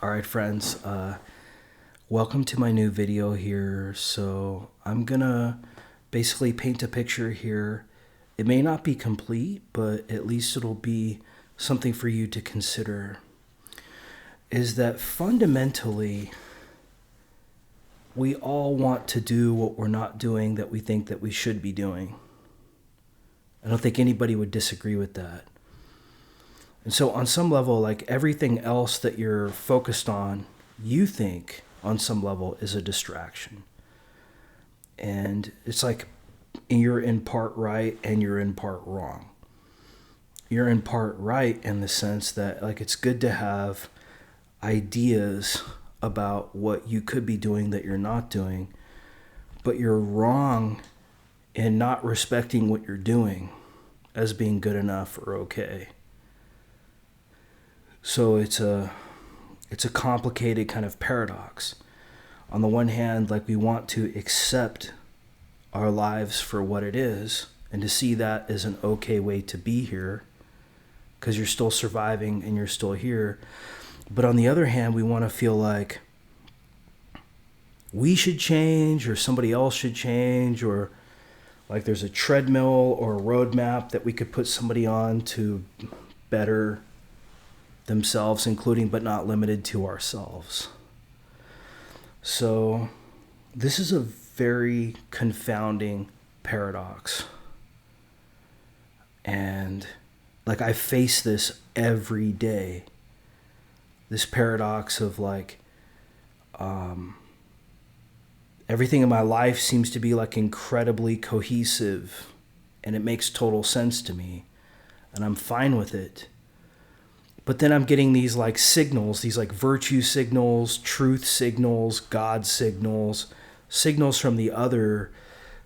All right, friends, welcome to my new video here. So I'm gonna basically paint a picture here. It may not be complete, but at least it'll be something for you to consider. Is that fundamentally, we all want to do what we're not doing that we think that we should be doing. I don't think anybody would disagree with that. And so on some level, like everything else that you're focused on, you think on some level is a distraction. And it's like you're in part right and you're in part wrong. You're in part right in the sense that like it's good to have ideas about what you could be doing that you're not doing, but you're wrong in not respecting what you're doing as being good enough or okay. So it's a complicated kind of paradox. On the one hand, like we want to accept our lives for what it is and to see that as an okay way to be here because you're still surviving and you're still here. But on the other hand, we want to feel like we should change or somebody else should change, or like there's a treadmill or a roadmap that we could put somebody on to better themselves, including but not limited to ourselves. So this is a very confounding paradox. And like I face this every day. This paradox of like everything in my life seems to be like incredibly cohesive and it makes total sense to me and I'm fine with it. But then I'm getting these like signals, these like virtue signals, truth signals, God signals, signals from the other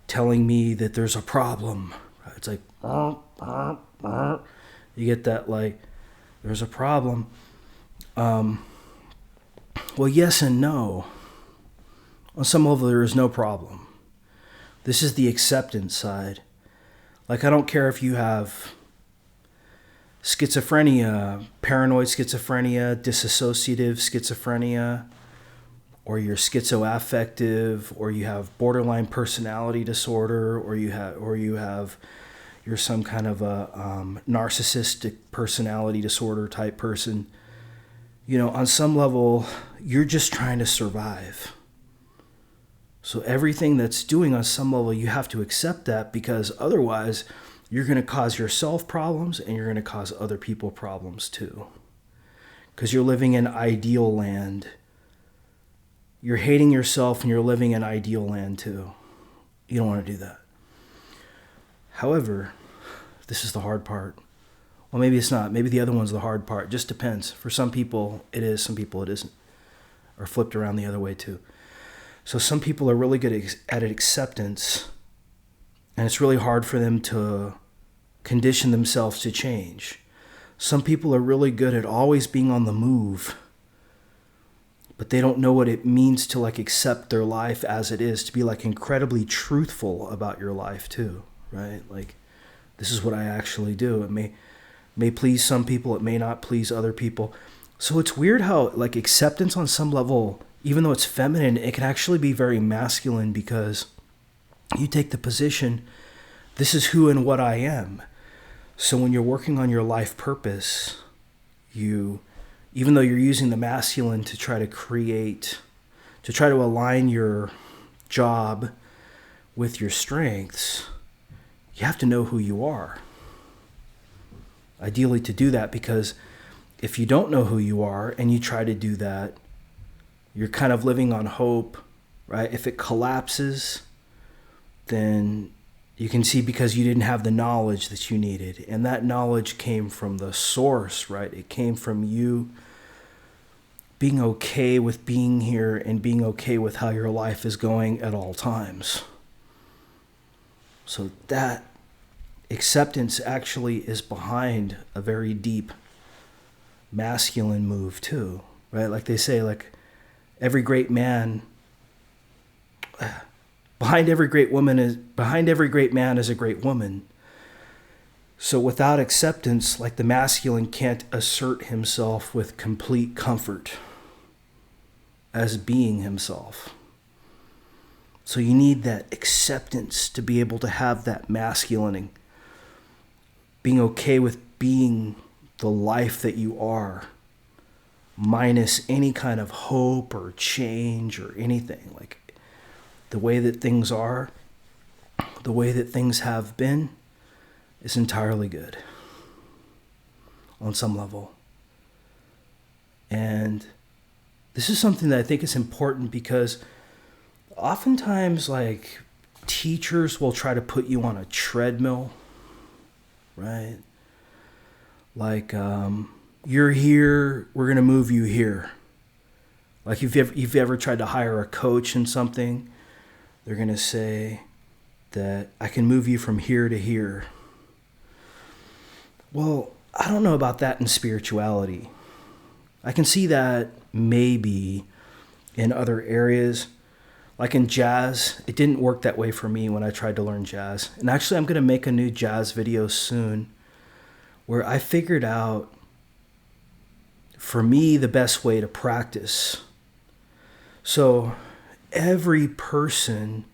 telling me that there's a problem. It's like, you get that like, there's a problem. Well, yes and no. On some level, there is no problem. This is the acceptance side. Like, I don't care if you have schizophrenia, paranoid schizophrenia, dissociative schizophrenia, or you're schizoaffective, or you have borderline personality disorder, or you're some kind of a narcissistic personality disorder type person. You know, on some level, you're just trying to survive. So everything that's doing on some level, you have to accept that, because otherwise you're going to cause yourself problems and you're going to cause other people problems too. Because you're living in ideal land. You're hating yourself and you're living in ideal land too. You don't want to do that. However, this is the hard part. Well, maybe it's not. Maybe the other one's the hard part. It just depends. For some people it is, some people it isn't. Or flipped around the other way too. So some people are really good at acceptance, and it's really hard for them to condition themselves to change. Some people are really good at always being on the move, but they don't know what it means to like accept their life as it is, to be like incredibly truthful about your life too, right? Like, this is what I actually do. It may please some people, it may not please other people. So it's weird how like acceptance on some level, even though it's feminine, it can actually be very masculine, because you take the position, this is who and what I am. So when you're working on your life purpose, even though you're using the masculine to try to align your job with your strengths, you have to know who you are. Ideally to do that, because if you don't know who you are and you try to do that, you're kind of living on hope, right? If it collapses, then you can see, because you didn't have the knowledge that you needed. And that knowledge came from the source, right? It came from you being okay with being here and being okay with how your life is going at all times. So that acceptance actually is behind a very deep masculine move too, right? Like they say, like every great man, behind every great man is a great woman. So without acceptance, like the masculine can't assert himself with complete comfort. as being himself. So you need that acceptance to be able to have that masculine, being okay with being the life that you are, minus any kind of hope or change or anything. Like the way that things are, the way that things have been, is entirely good on some level. And this is something that I think is important because oftentimes, like, teachers will try to put you on a treadmill, right? Like, you're here, we're going to move you here. Like, if you've ever tried to hire a coach in something, they're going to say that I can move you from here to here. Well, I don't know about that in spirituality. I can see that maybe in other areas. Like in jazz, it didn't work that way for me when I tried to learn jazz. And actually, I'm going to make a new jazz video soon where I figured out, for me, the best way to practice. So every person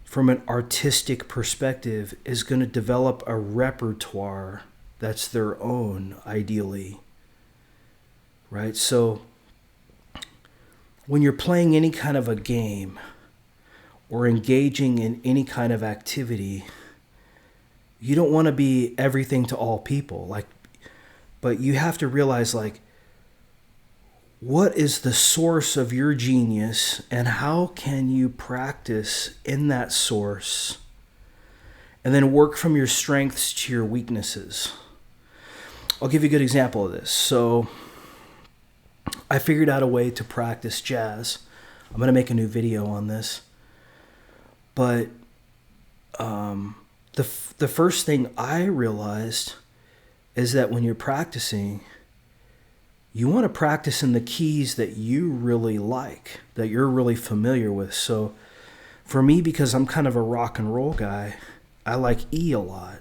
from an artistic perspective is going to develop a repertoire that's their own, ideally. Right? So when you're playing any kind of a game or engaging in any kind of activity, you don't want to be everything to all people. But you have to realize, like, what is the source of your genius and how can you practice in that source and then work from your strengths to your weaknesses? I'll give you a good example of this. So I figured out a way to practice jazz. I'm going to make a new video on this. But the first thing I realized is that when you're practicing, you want to practice in the keys that you really like, that you're really familiar with. So for me, because I'm kind of a rock and roll guy, I like E a lot.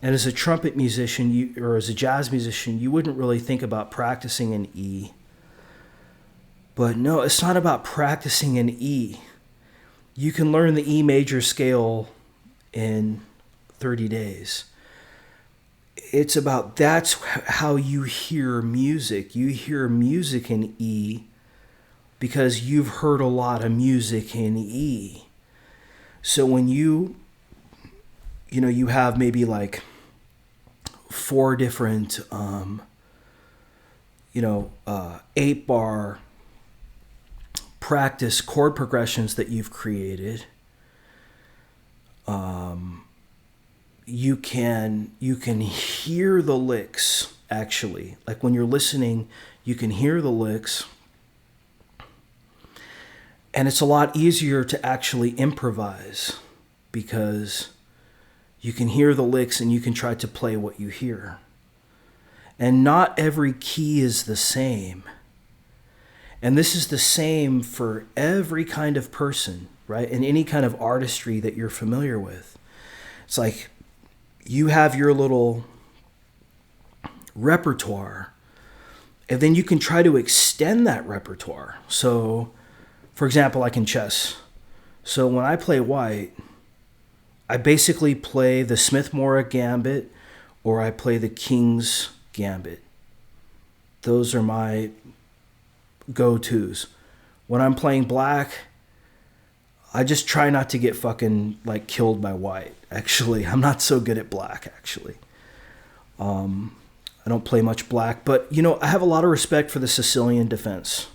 And as a trumpet musician, or as a jazz musician, you wouldn't really think about practicing in E. But no, it's not about practicing in E. You can learn the E major scale in 30 days. It's about, that's how you hear music. You hear music in E because you've heard a lot of music in E. So when you have maybe like 4 different, 8-bar practice chord progressions that you've created, you can hear the licks, actually. Like when you're listening, you can hear the licks. And it's a lot easier to actually improvise because you can hear the licks and you can try to play what you hear. And not every key is the same. And this is the same for every kind of person, right? And any kind of artistry that you're familiar with. It's like you have your little repertoire, and then you can try to extend that repertoire. So, for example, like in chess. So when I play white, I basically play the Smith-Morra Gambit or I play the King's Gambit. Those are my go-tos. When I'm playing black, I just try not to get fucking like killed by white. Actually, I'm not so good at black, actually. I don't play much black, but I have a lot of respect for the Sicilian defense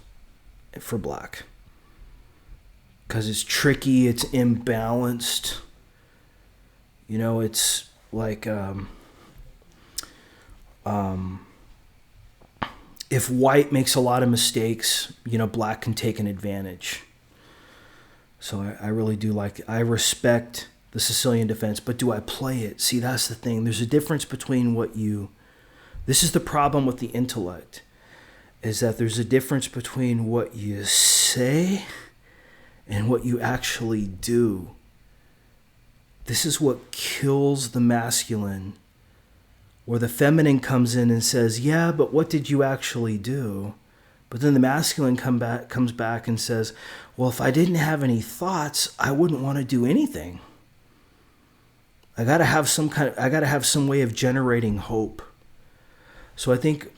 for black. Because it's tricky, it's imbalanced. It's like if white makes a lot of mistakes, black can take an advantage. So I really do I respect the Sicilian defense, but do I play it? See, that's the thing. There's a difference between this is the problem with the intellect, is that there's a difference between what you say and what you actually do. This is what kills the masculine, where the feminine comes in and says, yeah, but what did you actually do? But then the masculine comes back and says, well, if I didn't have any thoughts, I wouldn't want to do anything. I got to have some way of generating hope. So I think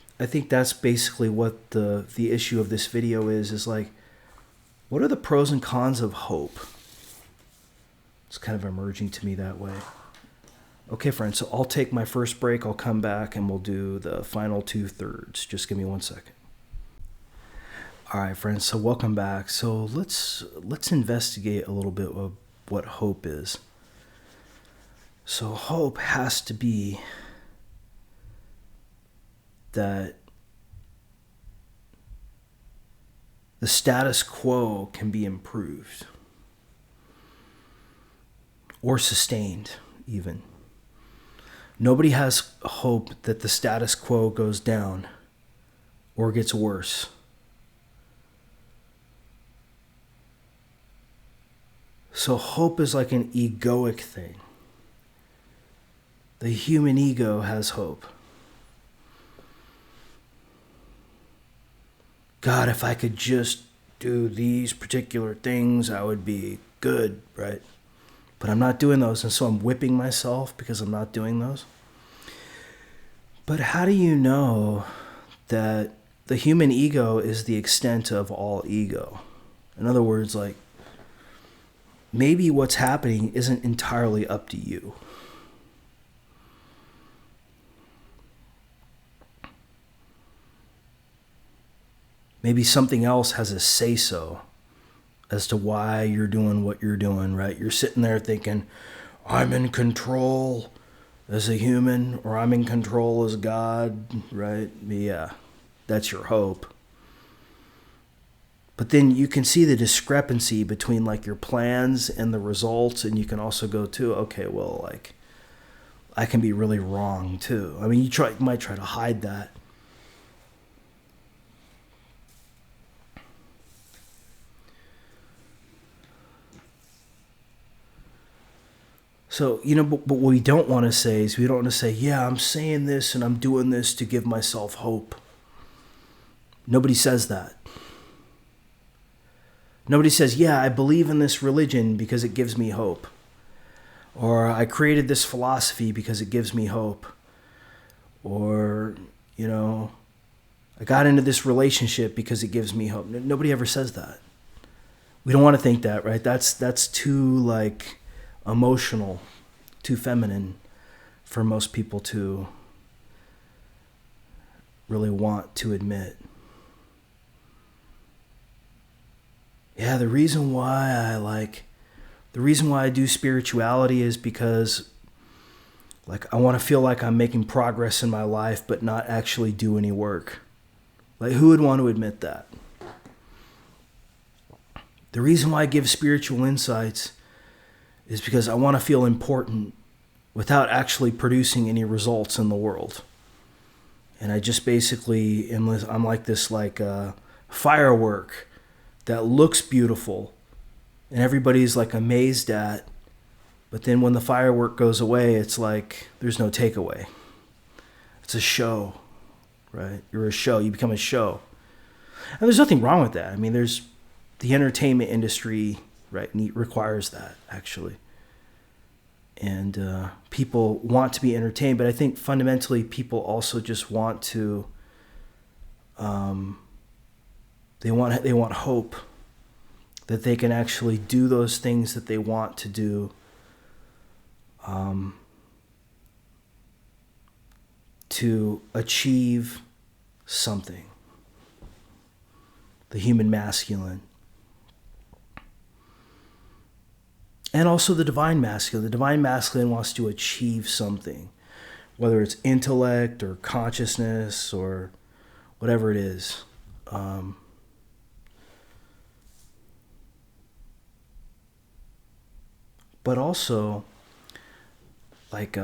that's basically what the issue of this video is like, what are the pros and cons of hope? It's kind of emerging to me that way. Okay, friends, so I'll take my first break. I'll come back and we'll do the final 2/3. Just give me 1 second. All right, friends, so welcome back. So let's investigate a little bit of what hope is. So hope has to be that the status quo can be improved or sustained even. Nobody has hope that the status quo goes down or gets worse. So hope is like an egoic thing. The human ego has hope. God, if I could just do these particular things, I would be good, right? But I'm not doing those, and so I'm whipping myself because I'm not doing those. But how do you know that the human ego is the extent of all ego? In other words, like, maybe what's happening isn't entirely up to you. Maybe something else has a say-so as to why you're doing what you're doing, right? You're sitting there thinking, I'm in control as a human, or I'm in control as God, right? Yeah, that's your hope. But then you can see the discrepancy between like your plans and the results, and you can also go to, okay, well, like, I can be really wrong too. I mean, you might try to hide that. So, but what we don't want to say is we don't want to say, yeah, I'm saying this and I'm doing this to give myself hope. Nobody says that. Nobody says, yeah, I believe in this religion because it gives me hope. Or I created this philosophy because it gives me hope. Or, I got into this relationship because it gives me hope. Nobody ever says that. We don't want to think that, right? That's too, like, emotional, too feminine for most people to really want to admit. Yeah, the reason why I do spirituality is because, like, I want to feel like I'm making progress in my life but not actually do any work. Like, who would want to admit that? The reason why I give spiritual insights is because I want to feel important without actually producing any results in the world. And I just basically I'm like this firework that looks beautiful and everybody's like amazed at, but then when the firework goes away, it's like there's no takeaway. It's a show, right? You're a show, you become a show. And there's nothing wrong with that. I mean, there's the entertainment industry, right, requires that, actually. And people want to be entertained, but I think fundamentally people also just want to, they want hope that they can actually do those things that they want to do, to achieve something. The human masculine. And also the divine masculine. The divine masculine wants to achieve something, whether it's intellect or consciousness or whatever it is. But also, like,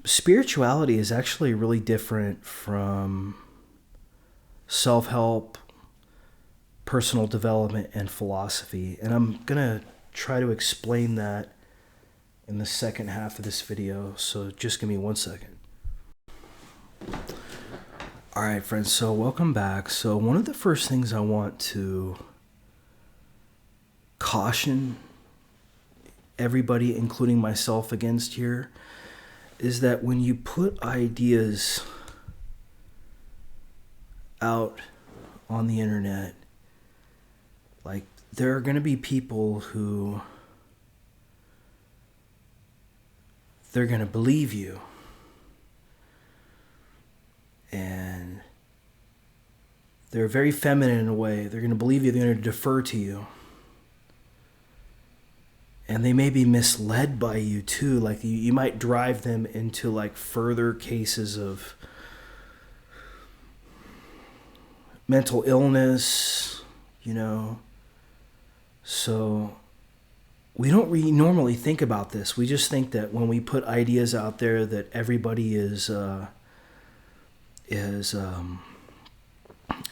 spirituality is actually really different from self-help, personal development, and philosophy. And I'm going to try to explain that in the second half of this video. So just give me 1 second. All right, friends, so welcome back. So, one of the first things I want to caution everybody, including myself, against here is that when you put ideas out on the internet, like, there are going to be people who they're going to believe you. And they're very feminine in a way. They're going to believe you. They're going to defer to you. And they may be misled by you too. Like you might drive them into like further cases of mental illness, So we don't normally think about this. We just think that when we put ideas out there that everybody is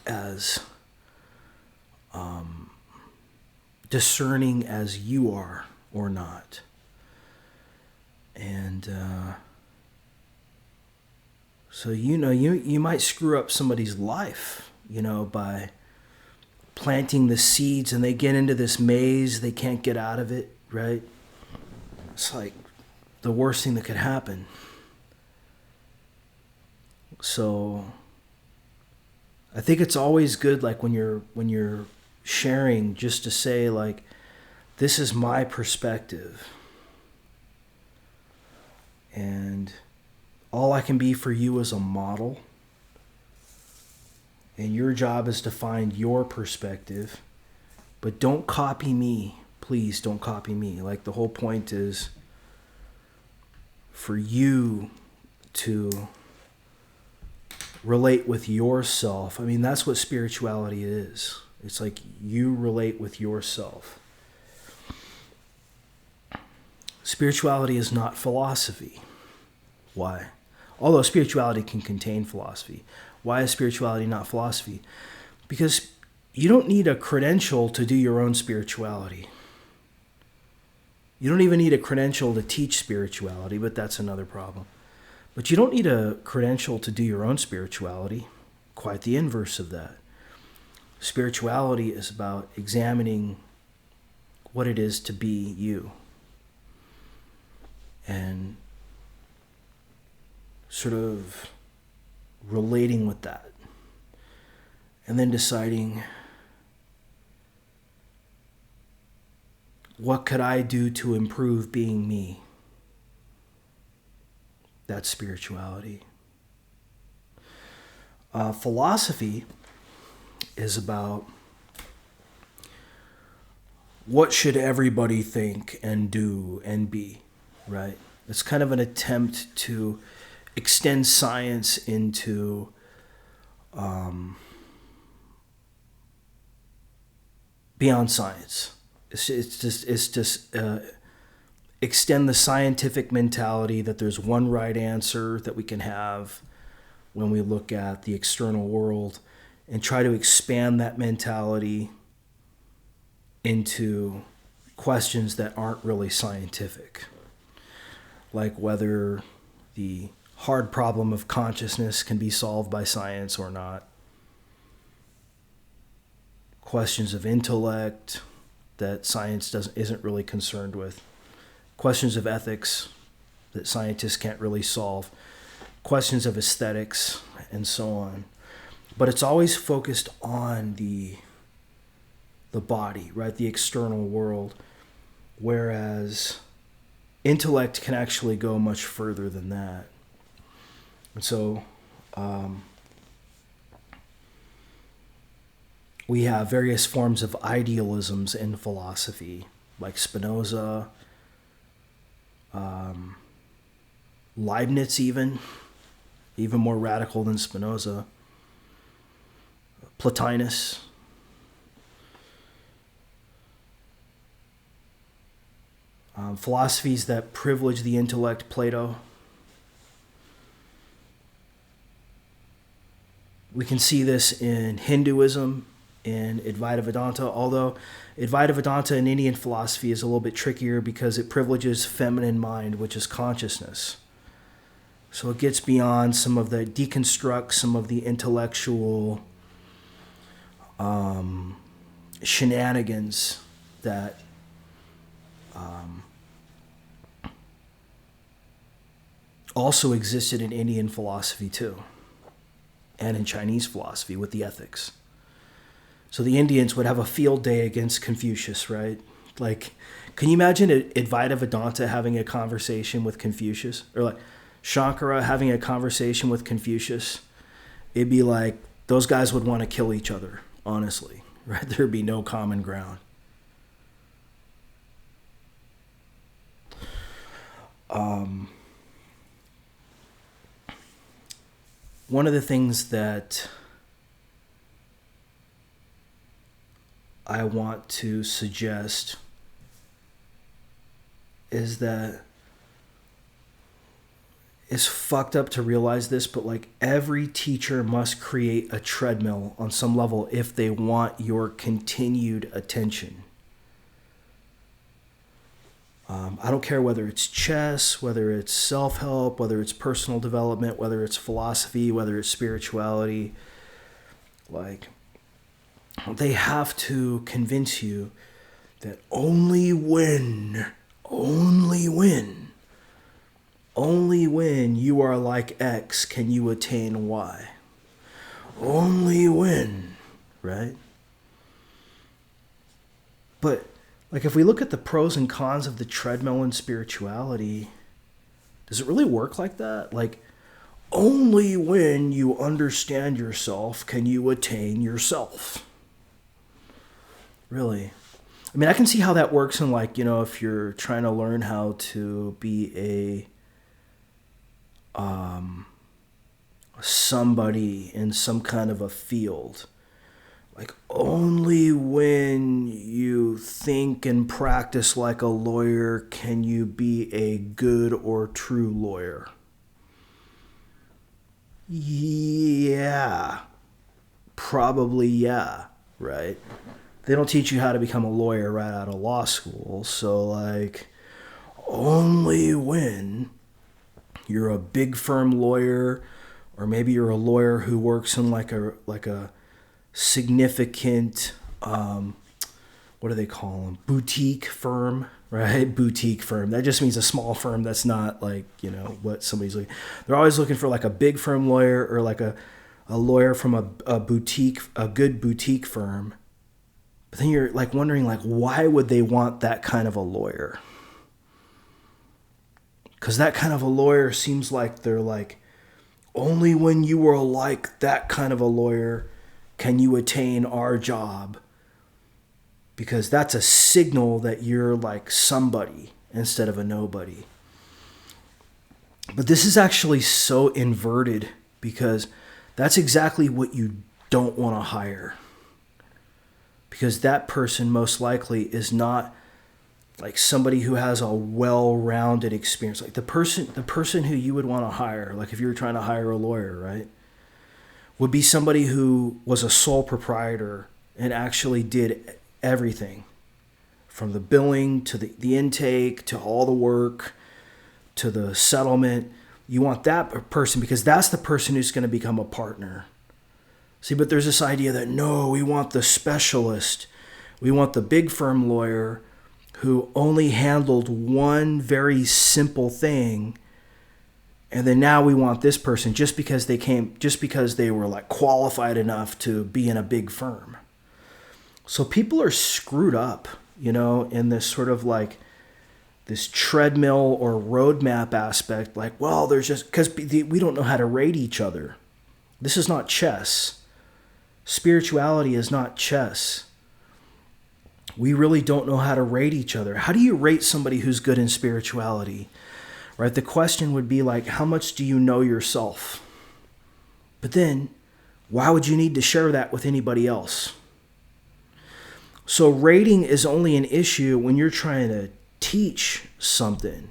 as discerning as you are or not. And so you might screw up somebody's life, by planting the seeds, and they get into this maze, they can't get out of it, right? It's like the worst thing that could happen. So I think it's always good, like when you're sharing, just to say like, this is my perspective, and all I can be for you is a model, and your job is to find your perspective, but don't copy me. Please don't copy me. Like, the whole point is for you to relate with yourself. I mean, that's what spirituality is. It's like you relate with yourself. Spirituality is not philosophy. Why? Although spirituality can contain philosophy. Why is spirituality not philosophy? Because you don't need a credential to do your own spirituality. You don't even need a credential to teach spirituality, but that's another problem. But you don't need a credential to do your own spirituality. Quite the inverse of that. Spirituality is about examining what it is to be you. And sort of relating with that. And then deciding, what could I do to improve being me? That's spirituality. Philosophy is about what should everybody think and do and be, right? It's kind of an attempt to extend science into beyond science. It's just extend the scientific mentality that there's one right answer that we can have when we look at the external world, and try to expand that mentality into questions that aren't really scientific, like whether the hard problem of consciousness can be solved by science or not, questions of intellect that science isn't really concerned with, questions of ethics that scientists can't really solve, questions of aesthetics, and so on. But it's always focused on the body, right? The external world, whereas intellect can actually go much further than that. And so we have various forms of idealisms in philosophy, like Spinoza, Leibniz even more radical than Spinoza, Plotinus. Philosophies that privilege the intellect, Plato. We can see this in Hinduism, in Advaita Vedanta, although Advaita Vedanta in Indian philosophy is a little bit trickier because it privileges feminine mind, which is consciousness. So it gets beyond deconstructs some of the intellectual shenanigans that also existed in Indian philosophy too, and in Chinese philosophy with the ethics. So the Indians would have a field day against Confucius, right? Like, can you imagine Advaita Vedanta having a conversation with Confucius? Or like Shankara having a conversation with Confucius? It'd be like, those guys would want to kill each other, honestly, right? There'd be no common ground. One of the things that I want to suggest is that it's fucked up to realize this, but like every teacher must create a treadmill on some level if they want your continued attention. I don't care whether it's chess, whether it's self-help, whether it's personal development, whether it's philosophy, whether it's spirituality. Like, they have to convince you that only when you are like X can you attain Y. Only when, right? But like, if we look at the pros and cons of the treadmill and spirituality, does it really work like that? Like, only when you understand yourself can you attain yourself. Really. I mean, I can see how that works in, like, you know, if you're trying to learn how to be somebody in some kind of a field. Like, only when you think and practice like a lawyer can you be a good or true lawyer. Yeah. Probably, yeah. Right? They don't teach you how to become a lawyer right out of law school. So, like, only when you're a big firm lawyer, or maybe you're a lawyer who works in like a significant, what do they call them? Boutique firm, right? Boutique firm. That just means a small firm that's not like, you know, what somebody's looking. They're always looking for like a big firm lawyer, or like a lawyer from a good boutique firm. But then you're like wondering, like, why would they want that kind of a lawyer? Because that kind of a lawyer seems like they're like, only when you are like that kind of a lawyer can you attain our job. Because that's a signal that you're like somebody instead of a nobody. But this is actually so inverted, because that's exactly what you don't want to hire. Because that person most likely is not like somebody who has a well-rounded experience. Like the person who you would want to hire, like if you were trying to hire a lawyer, right, would be somebody who was a sole proprietor and actually did everything from the billing to the intake to all the work to the settlement. You want that person, because that's the person who's going to become a partner. See, but there's this idea that no, we want the specialist. We want the big firm lawyer who only handled one very simple thing. And then now we want this person just because they were like qualified enough to be in a big firm. So people are screwed up, you know, in this sort of like this treadmill or roadmap aspect. Like, well, there's just, because we don't know how to rate each other. This is not chess. Spirituality is not chess. We really don't know how to rate each other. How do you rate somebody who's good in spirituality? Right? The question would be like, how much do you know yourself? But then, why would you need to share that with anybody else? So rating is only an issue when you're trying to teach something,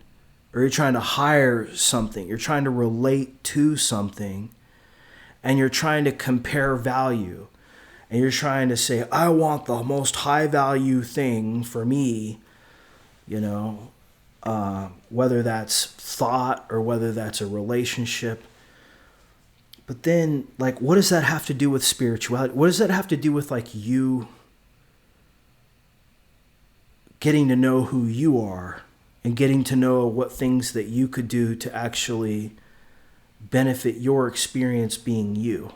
or you're trying to hire something, you're trying to relate to something, and you're trying to compare value. And you're trying to say, I want the most high value thing for me, you know. whether that's thought or whether that's a relationship. But then, like, what does that have to do with spirituality? What does that have to do with, like, you getting to know who you are and getting to know what things that you could do to actually benefit your experience being you?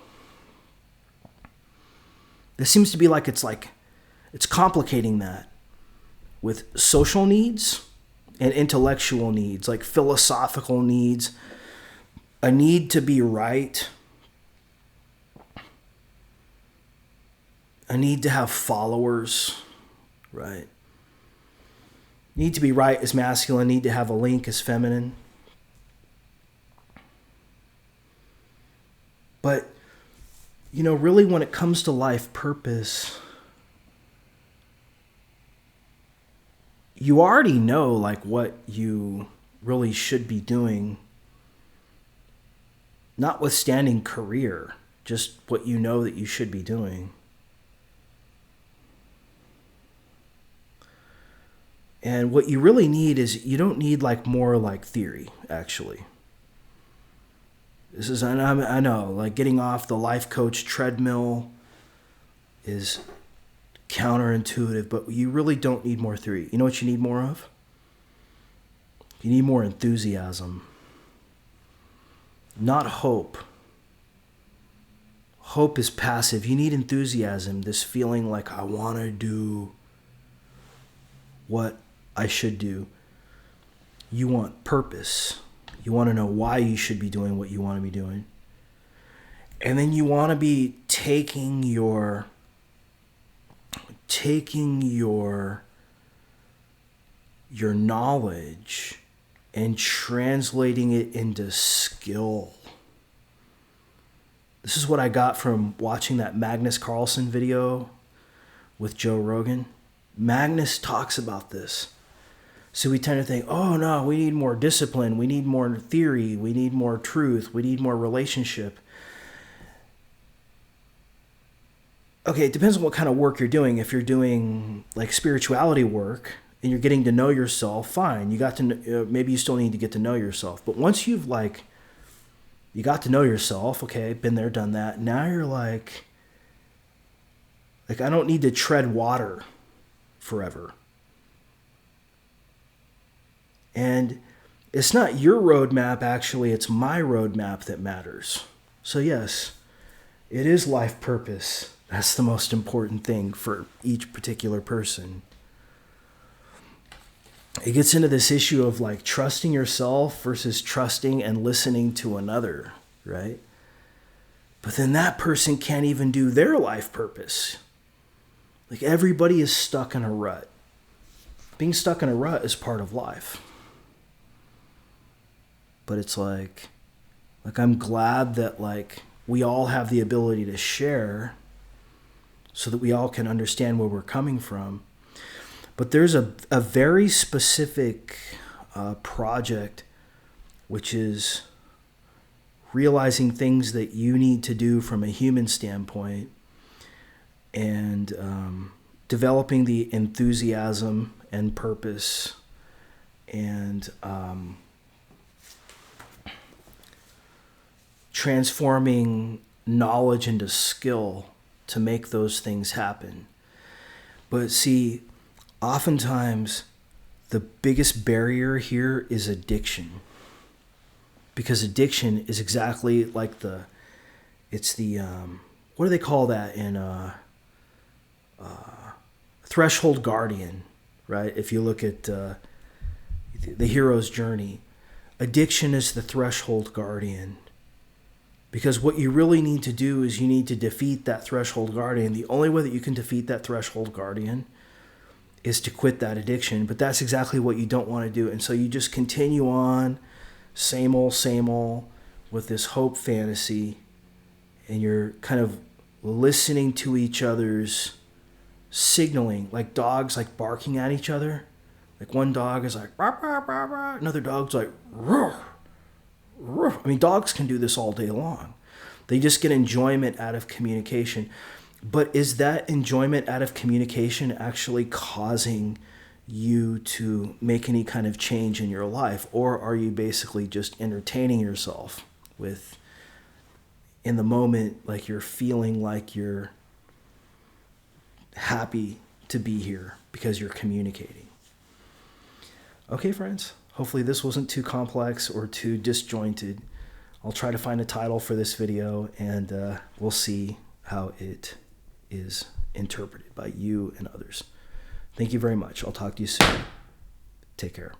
This seems to be like it's complicating that with social needs and intellectual needs, like philosophical needs, a need to be right, a need to have followers, right? Need to be right is masculine, need to have a link is feminine. But, you know, really when it comes to life purpose, you already know, like, what you really should be doing, notwithstanding career, just what you know that you should be doing. And what you really need is, you don't need like more like theory, actually. This is, I know, like getting off the life coach treadmill is counterintuitive, but you really don't need more theory. You know what you need more of? You need more enthusiasm. Not hope. Hope is passive. You need enthusiasm, this feeling like I want to do what I should do. You want purpose. You want to know why you should be doing what you want to be doing. And then you want to be taking your knowledge and translating it into skill. This is what I got from watching that Magnus Carlsen video with Joe Rogan. Magnus talks about this. So we tend to think, oh no, we need more discipline, we need more theory, we need more truth, we need more relationship. Okay, it depends on what kind of work you're doing. If you're doing like spirituality work and you're getting to know yourself, fine. You got to maybe you still need to get to know yourself. But once you've like, you got to know yourself, okay, been there, done that. Now you're like I don't need to tread water forever. And it's not your roadmap, actually, it's my roadmap that matters. So yes, it is life purpose. That's the most important thing for each particular person. It gets into this issue of like trusting yourself versus trusting and listening to another, right? But then that person can't even do their life purpose. Like everybody is stuck in a rut. Being stuck in a rut is part of life. But it's like I'm glad that like we all have the ability to share so that we all can understand where we're coming from. But there's a very specific project, which is realizing things that you need to do from a human standpoint and developing the enthusiasm and purpose and transforming knowledge into skill to make those things happen. But see, oftentimes the biggest barrier here is addiction. Because addiction is exactly like what do they call that in Threshold Guardian, right? If you look at the hero's journey, addiction is the threshold guardian. Because what you really need to do is you need to defeat that threshold guardian. The only way that you can defeat that threshold guardian is to quit that addiction. But that's exactly what you don't want to do. And so you just continue on, same old, with this hope fantasy. And you're kind of listening to each other's signaling, like dogs like barking at each other. Like one dog is like, rah, rah, rah, rah. Another dog's like, roar. I mean, dogs can do this all day long. They just get enjoyment out of communication. But is that enjoyment out of communication actually causing you to make any kind of change in your life? Or are you basically just entertaining yourself with, in the moment, like you're feeling like you're happy to be here because you're communicating? Okay, friends, hopefully this wasn't too complex or too disjointed. I'll try to find a title for this video, and we'll see how it is interpreted by you and others. Thank you very much. I'll talk to you soon. Take care.